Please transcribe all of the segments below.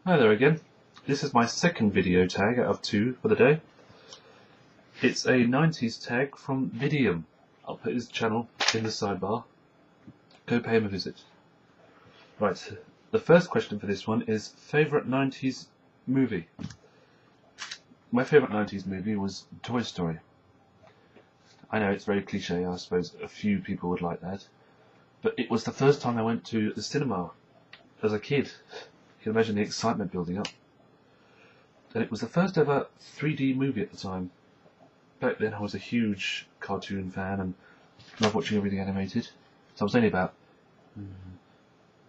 Hi there again. This is my second video tag out of 2 for the day. It's a 90s tag from Vidium. I'll put his channel in the sidebar. Go pay him a visit. Right, the first question for this one is favourite 90s movie. My favourite 90s movie was Toy Story. I know it's very cliche, I suppose a few people would like that. But it was the first time I went to the cinema as a kid. You can imagine the excitement building up. And it was the first ever 3D movie at the time. Back then I was a huge cartoon fan and loved watching everything animated. So I was only about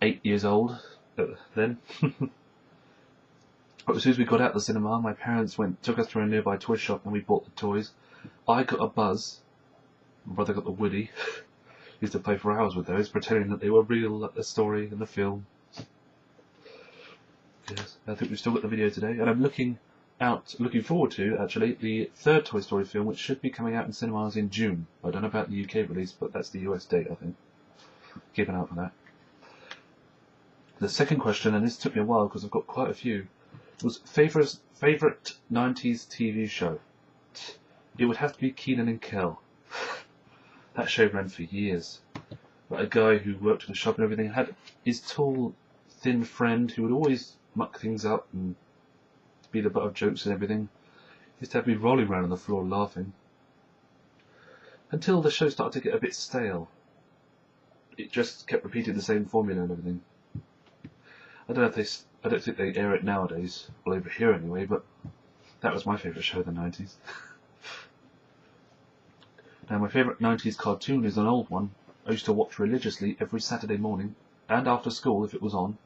8 years old then. But as soon as we got out of the cinema, my parents took us to a nearby toy shop and we bought the toys. I got a Buzz. My brother got the Woody. Used to play for hours with those, pretending that they were real, like the story and the film. Yes, I think we've still got the video today, and I'm looking forward to, actually, the third Toy Story film, which should be coming out in cinemas in June. I don't know about the UK release, but that's the US date, I think. Keep an eye out for that. The second question, and this took me a while because I've got quite a few, was favourite 90s TV show. It would have to be Kenan and Kel. That show ran for years. But a guy who worked in a shop and everything had his tall, thin friend who would always muck things up and be the butt of jokes and everything. He used to have me rolling around on the floor laughing. Until the show started to get a bit stale. It just kept repeating the same formula and everything. I don't think they air it nowadays, well over here anyway, but that was my favourite show of the 90s. Now my favourite 90s cartoon is an old one. I used to watch religiously every Saturday morning, and after school if it was on.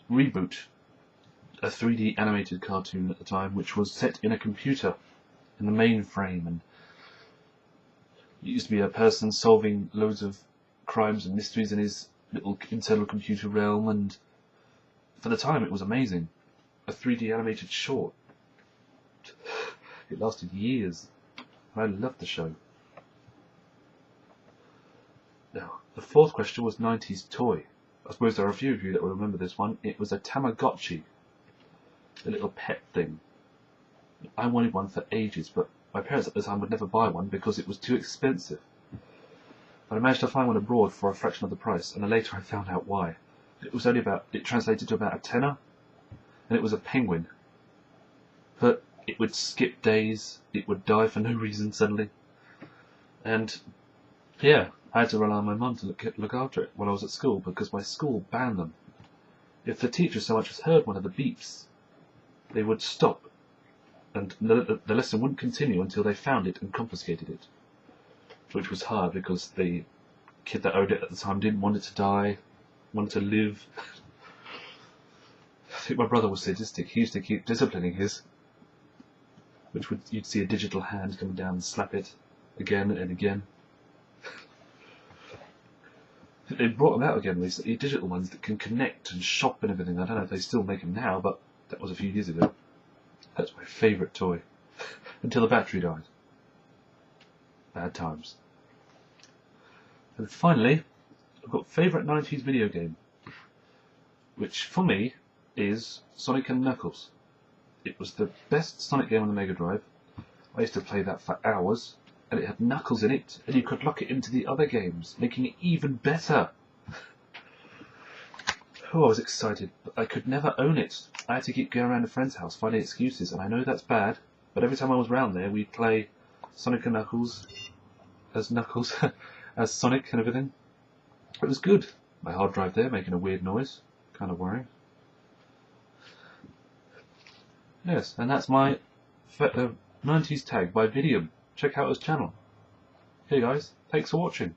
Reboot, a 3D animated cartoon at the time, which was set in a computer, in the mainframe, and it used to be a person solving loads of crimes and mysteries in his little internal computer realm, and for the time it was amazing. A 3D animated short. It lasted years. I loved the show. Now, the fourth question was 90s toy. I suppose there are a few of you that will remember this one. It was a Tamagotchi, a little pet thing. I wanted one for ages, but my parents at the time would never buy one because it was too expensive. But I managed to find one abroad for a fraction of the price, and then later I found out why. It translated to about a tenner, and it was a penguin. But it would skip days, it would die for no reason suddenly. And yeah, I had to rely on my mum to look after it when I was at school because my school banned them. If the teacher so much as heard one of the beeps, they would stop and the lesson wouldn't continue until they found it and confiscated it. Which was hard because the kid that owned it at the time didn't want it to die, wanted to live. I think my brother was sadistic. He used to keep disciplining his, you'd see a digital hand coming down and slap it again and again. They brought them out again recently, digital ones that can connect and shop and everything. I don't know if they still make them now, but that was a few years ago. That's my favourite toy. Until the battery died. Bad times. And finally, I've got favourite 90s video game, which for me is Sonic and Knuckles. It was the best Sonic game on the Mega Drive. I used to play that for hours. And it had Knuckles in it, and you could lock it into the other games, making it even better. Oh, I was excited, but I could never own it. I had to keep going around a friend's house finding excuses, and I know that's bad, but every time I was round there, we'd play Sonic and Knuckles, as Sonic and everything. It was good. My hard drive there making a weird noise, kind of worrying. Yes, and that's my 90s tag by Vidium. Check out his channel. Okay guys, thanks for watching.